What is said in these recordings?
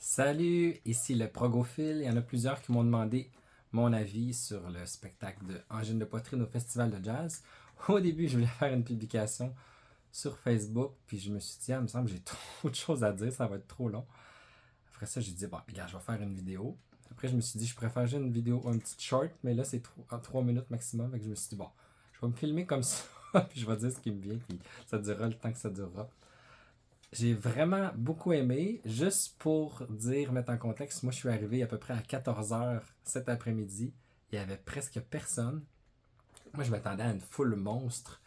Salut, ici le Progophile. Il y en a plusieurs qui m'ont demandé mon avis sur le spectacle de Angine de poitrine au Festival de jazz. Au début, je voulais faire une publication sur Facebook, puis je me suis dit, il me semble que j'ai trop de choses à dire, ça va être trop long. Après ça, j'ai dit, bon, regarde, je vais faire une vidéo. Après, je me suis dit, je préfère juste une vidéo, un petit short, mais là, c'est en 3 minutes maximum. Fait que je me suis dit, bon, je vais me filmer comme ça, puis je vais dire ce qui me vient, puis ça durera le temps que ça durera. J'ai vraiment beaucoup aimé. Juste pour dire, mettre en contexte, moi je suis arrivé à peu près à 14 heures cet après-midi. Il y avait presque personne. Moi je m'attendais à une foule monstre.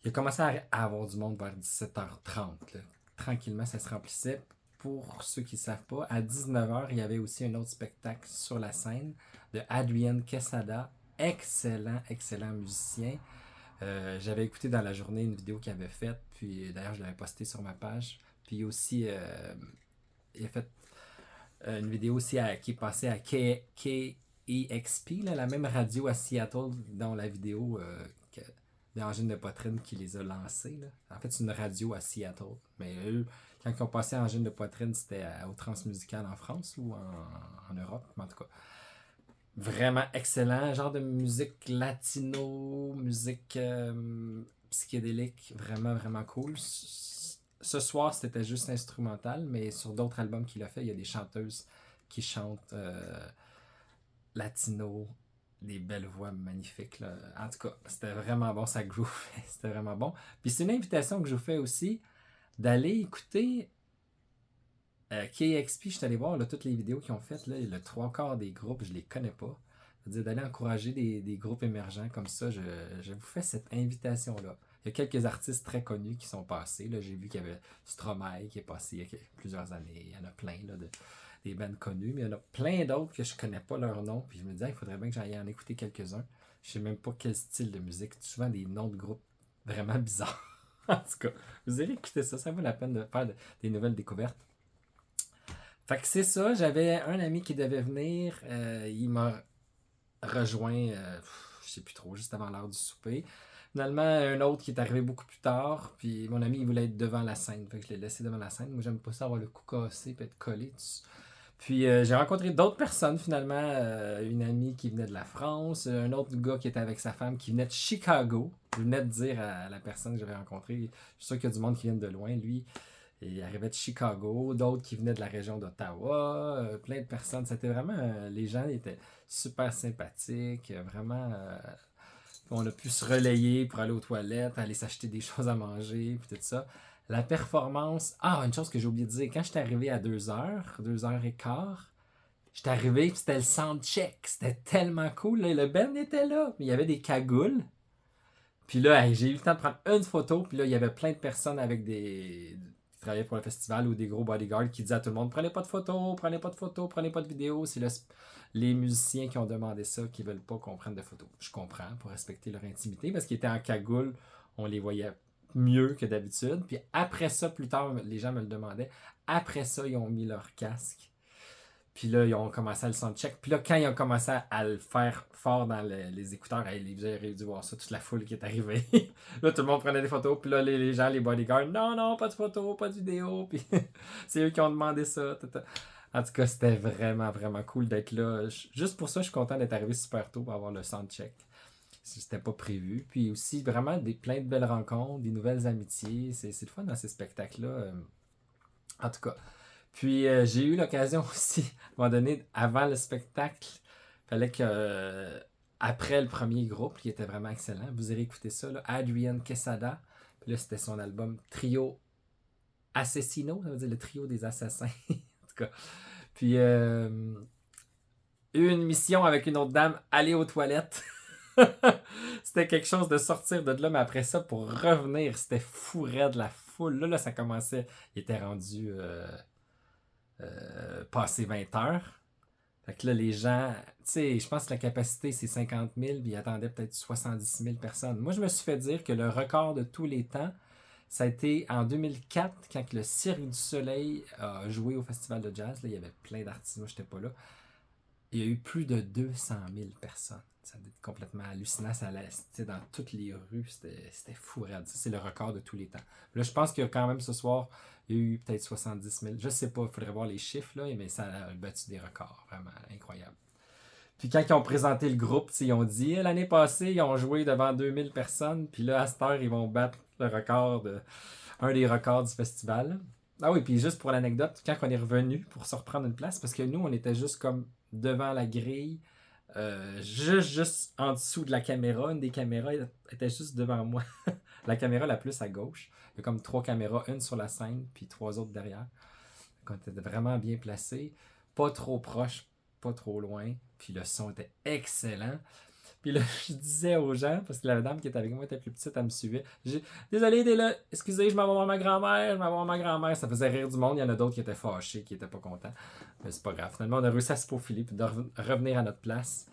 Il a commencé à avoir du monde vers 17h30. Là. Tranquillement, ça se remplissait. Pour ceux qui ne savent pas, à 19h, il y avait aussi un autre spectacle sur la scène de Adrian Quesada. Excellent, excellent musicien. J'avais écouté dans la journée une vidéo qu'il avait faite, puis d'ailleurs je l'avais postée sur ma page. Puis aussi, il a fait une vidéo aussi qui est passée à KEXP, là, la même radio à Seattle, dans la vidéo d'Angine de poitrine qui les a lancés. Là. En fait, c'est une radio à Seattle. Mais eux, quand ils ont passé à Angine de poitrine, c'était au Transmusical en France ou en Europe, en tout cas. Vraiment excellent, genre de musique latino, musique psychédélique, vraiment vraiment cool. Ce soir c'était juste instrumental, mais sur d'autres albums qu'il a fait, il y a des chanteuses qui chantent latino, des belles voix magnifiques. Là. En tout cas, c'était vraiment bon, ça groove, c'était vraiment bon. Puis c'est une invitation que je vous fais aussi d'aller écouter KXP, je suis allé voir là, toutes les vidéos qu'ils ont faites. Là, le trois quarts des groupes, je les connais pas. C'est-à-dire d'aller encourager des groupes émergents comme ça, je vous fais cette invitation-là. Il y a quelques artistes très connus qui sont passés. Là. J'ai vu qu'il y avait Stromae qui est passé il y a plusieurs années. Il y en a plein, là, des bands connues, mais il y en a plein d'autres que je connais pas leur nom. Puis je me disais, il faudrait bien que j'aille en écouter quelques-uns. Je sais même pas quel style de musique. Souvent des noms de groupes vraiment bizarres. En tout cas, vous irez écouter ça. Ça vaut la peine de faire des nouvelles découvertes. Fait que c'est ça, j'avais un ami qui devait venir, il m'a rejoint, je sais plus trop, juste avant l'heure du souper. Finalement, un autre qui est arrivé beaucoup plus tard, puis mon ami il voulait être devant la scène, fait que je l'ai laissé devant la scène. Moi j'aime pas ça avoir le cou cassé et être collé dessus. Puis j'ai rencontré d'autres personnes finalement, une amie qui venait de la France, un autre gars qui était avec sa femme qui venait de Chicago. Je venais de dire à la personne que j'avais rencontrée, je suis sûr qu'il y a du monde qui vient de loin, lui. Et il arrivait de Chicago, d'autres qui venaient de la région d'Ottawa, plein de personnes. C'était vraiment. Les gens étaient super sympathiques, vraiment. On a pu se relayer pour aller aux toilettes, aller s'acheter des choses à manger, puis tout ça. La performance. Ah, une chose que j'ai oublié de dire. Quand j'étais arrivé à 2h, 2h15, j'étais arrivé, puis c'était le soundcheck. C'était tellement cool. Là. Le band était là, mais il y avait des cagoules. Puis là, hey, j'ai eu le temps de prendre une photo. Puis là, il y avait plein de personnes avec qui travaillaient pour le festival ou des gros bodyguards qui disaient à tout le monde prenez pas de photos, prenez pas de photos, prenez pas de vidéos. C'est les musiciens qui ont demandé ça, qui veulent pas qu'on prenne de photos. Je comprends, pour respecter leur intimité, parce qu'ils étaient en cagoule, on les voyait mieux que d'habitude. Puis après ça, plus tard, les gens me le demandaient. Après ça, ils ont mis leur casque. Puis là, ils ont commencé à le soundcheck. Puis là, quand ils ont commencé à le faire fort dans les écouteurs, hey, vous avez dû voir ça, toute la foule qui est arrivée. Là, tout le monde prenait des photos. Puis là, les gens, les bodyguards, non, non, pas de photos, pas de vidéos. Puis c'est eux qui ont demandé ça. En tout cas, c'était vraiment, vraiment cool d'être là. Juste pour ça, je suis content d'être arrivé super tôt pour avoir le soundcheck. C'était pas prévu. Puis aussi, vraiment, plein de belles rencontres, des nouvelles amitiés. C'est le fun dans ces spectacles-là. En tout cas. Puis j'ai eu l'occasion aussi, à un moment donné, avant le spectacle, il fallait que, après le premier groupe, qui était vraiment excellent, vous irez écouter ça, là, Adrian Quesada. Puis là, c'était son album Trio Assassino, ça veut dire le trio des assassins. En tout cas. Puis, une mission avec une autre dame, aller aux toilettes. C'était quelque chose de sortir de là, mais après ça, pour revenir, c'était fou raide, la foule. Là, ça commençait, il était rendu passé 20 heures. Fait que là, les gens, tu sais, je pense que la capacité, c'est 50 000, puis ils attendaient peut-être 70 000 personnes. Moi, je me suis fait dire que le record de tous les temps, ça a été en 2004, quand le Cirque du Soleil a joué au Festival de jazz. Là, il y avait plein d'artistes, moi, j'étais pas là. Il y a eu plus de 200 000 personnes. Ça doit être complètement hallucinant. C'était dans toutes les rues. C'était fou, raide. C'est le record de tous les temps. Là, je pense que quand même ce soir, il y a eu peut-être 70 000. Je sais pas, il faudrait voir les chiffres, là, mais ça a battu des records. Vraiment incroyable. Puis quand ils ont présenté le groupe, ils ont dit l'année passée, ils ont joué devant 2000 personnes. Puis là, à cette heure, ils vont battre le record, un des records du festival. Ah oui, puis juste pour l'anecdote, quand on est revenu pour se reprendre une place, parce que nous, on était juste comme devant la grille, juste en dessous de la caméra. Une des caméras était juste devant moi. La caméra la plus à gauche. Il y a comme 3 caméras, une sur la scène, puis 3 autres derrière. Donc on était vraiment bien placés. Pas trop proche, pas trop loin. Puis le son était excellent. Puis là, je disais aux gens, parce que la dame qui était avec moi était plus petite, elle me suivait. J'ai désolé, t'es là, excusez, je m'en vais voir ma grand-mère, je m'en vais voir ma grand-mère. Ça faisait rire du monde. Il y en a d'autres qui étaient fâchés, qui étaient pas contents. Mais c'est pas grave. Finalement, on a réussi à se faufiler, puis de revenir à notre place.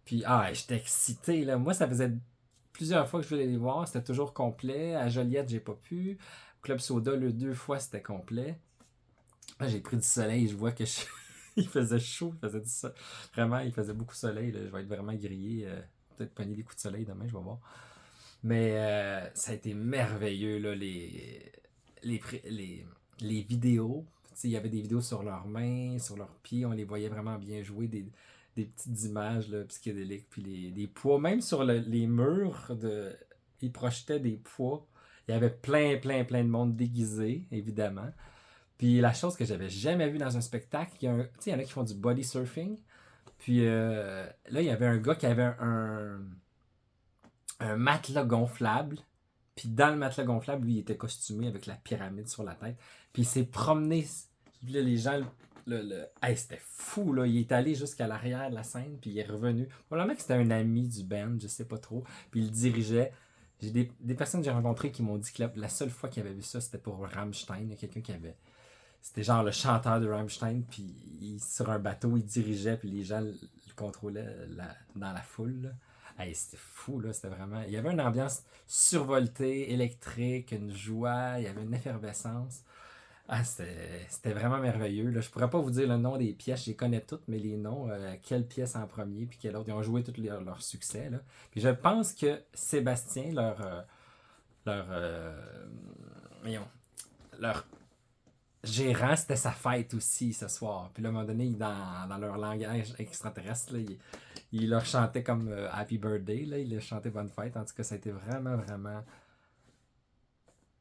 Puis, j'étais excité, là. Moi, ça faisait plusieurs fois que je voulais les voir. C'était toujours complet. À Joliette, j'ai pas pu. Au Club Soda, 2 fois, c'était complet. Là, j'ai pris du soleil. Je vois que il faisait chaud. Il faisait Vraiment, il faisait beaucoup de soleil. Là. Je vais être vraiment grillé. Peut-être pogner des coups de soleil demain, je vais voir. Mais ça a été merveilleux, là, les, les, les vidéos. Il y avait des vidéos sur leurs mains, sur leurs pieds. On les voyait vraiment bien jouer. Des petites images là, psychédéliques. Puis des poids. Même sur les murs, ils projetaient des poids. Il y avait plein, plein, plein de monde déguisé, évidemment. Puis la chose que j'avais jamais vue dans un spectacle, il y en a qui font du body surfing. Puis là, il y avait un gars qui avait un matelas gonflable. Puis dans le matelas gonflable, lui, il était costumé avec la pyramide sur la tête. Puis il s'est promené. Puis là, les gens. Hey, c'était fou, là. Il est allé jusqu'à l'arrière de la scène, puis il est revenu. Probablement que c'était un ami du band, je sais pas trop. Puis il le dirigeait. J'ai des personnes que j'ai rencontrées qui m'ont dit que la seule fois qu'ils avaient vu ça, c'était pour Rammstein. Il y a quelqu'un qui avait. C'était genre le chanteur de Rammstein, puis sur un bateau, il dirigeait, puis les gens le contrôlaient dans la foule. Là. Hey, c'était fou, là. C'était vraiment. Il y avait une ambiance survoltée, électrique, une joie, il y avait une effervescence. C'était vraiment merveilleux. Là. Je pourrais pas vous dire le nom des pièces, je les connais toutes, mais les noms, quelle pièce en premier, puis quelle autre. Ils ont joué tous leurs succès. Là. Puis je pense que Sébastien, leur, voyons, leur gérant, c'était sa fête aussi ce soir. Puis là, à un moment donné, dans leur langage extraterrestre, là, il leur chantait comme Happy Birthday. Là, il leur chantait Bonne Fête. En tout cas, ça a été vraiment, vraiment.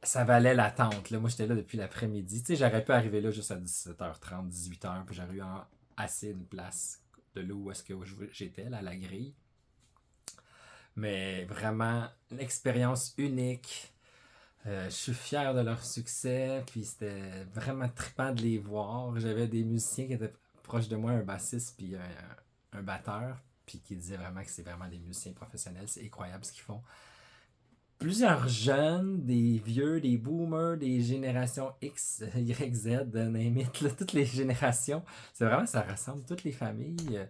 Ça valait l'attente. Là. Moi, j'étais là depuis l'après-midi. Tu sais, j'aurais pu arriver là juste à 17h30, 18h, puis j'aurais eu assez une place de là où est-ce que j'étais, là, à la grille. Mais vraiment, une expérience unique. Je suis fier de leur succès, puis c'était vraiment trippant de les voir. J'avais des musiciens qui étaient proches de moi, un bassiste puis un batteur, puis qui disaient vraiment que c'est vraiment des musiciens professionnels. C'est incroyable ce qu'ils font. Plusieurs jeunes, des vieux, des boomers, des générations X, Y, Z, name it, là, toutes les générations. C'est vraiment, ça rassemble toutes les familles.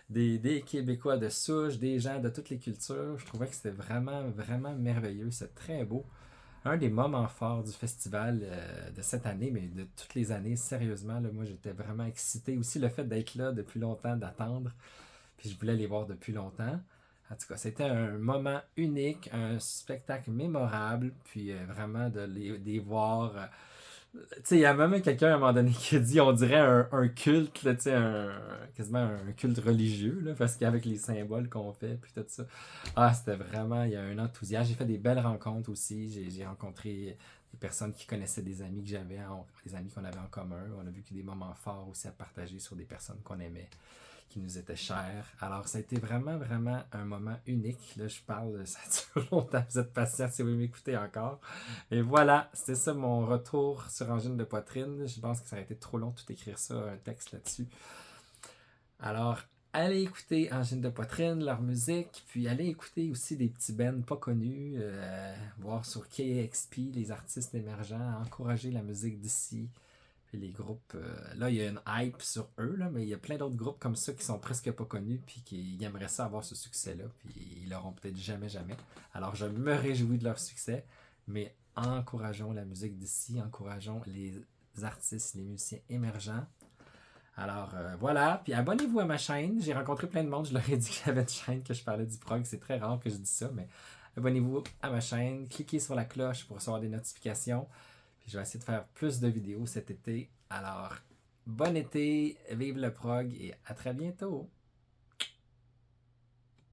Des Québécois de souche, des gens de toutes les cultures. Je trouvais que c'était vraiment, vraiment merveilleux. C'est très beau. Un des moments forts du festival de cette année, mais de toutes les années, sérieusement, là, moi j'étais vraiment excité. Aussi le fait d'être là depuis longtemps, d'attendre, puis je voulais les voir depuis longtemps. En tout cas, c'était un moment unique, un spectacle mémorable, puis vraiment de les voir. Tu sais, il y a même quelqu'un à un moment donné qui a dit, on dirait un culte, là, quasiment un culte religieux, là, parce qu'avec les symboles qu'on fait, puis tout ça. C'était vraiment, il y a un enthousiasme. J'ai fait des belles rencontres aussi. J'ai rencontré des personnes qui connaissaient des amis que j'avais, des amis qu'on avait en commun. On a vu que des moments forts aussi à partager sur des personnes qu'on aimait, qui nous étaient chères. Alors, ça a été vraiment, vraiment un moment unique. Là, je parle, ça dure longtemps. Vous êtes patient si vous m'écoutez encore. Et voilà, c'était ça mon retour sur Angine de poitrine. Je pense que ça aurait été trop long de tout écrire ça, un texte là-dessus. Alors, allez écouter Angine de poitrine, leur musique, puis allez écouter aussi des petits bands pas connus, voir sur KXP, les artistes émergents, encourager la musique d'ici. Puis les groupes, là, il y a une hype sur eux, là, mais il y a plein d'autres groupes comme ça qui sont presque pas connus, puis qui aimeraient ça avoir ce succès-là, puis ils l'auront peut-être jamais, jamais. Alors, je me réjouis de leur succès, mais encourageons la musique d'ici, encourageons les artistes, les musiciens émergents. Alors voilà, puis abonnez-vous à ma chaîne. J'ai rencontré plein de monde, je leur ai dit que j'avais une chaîne, que je parlais du prog. C'est très rare que je dise ça, mais abonnez-vous à ma chaîne. Cliquez sur la cloche pour recevoir des notifications. Puis je vais essayer de faire plus de vidéos cet été. Alors, bon été, vive le prog et à très bientôt!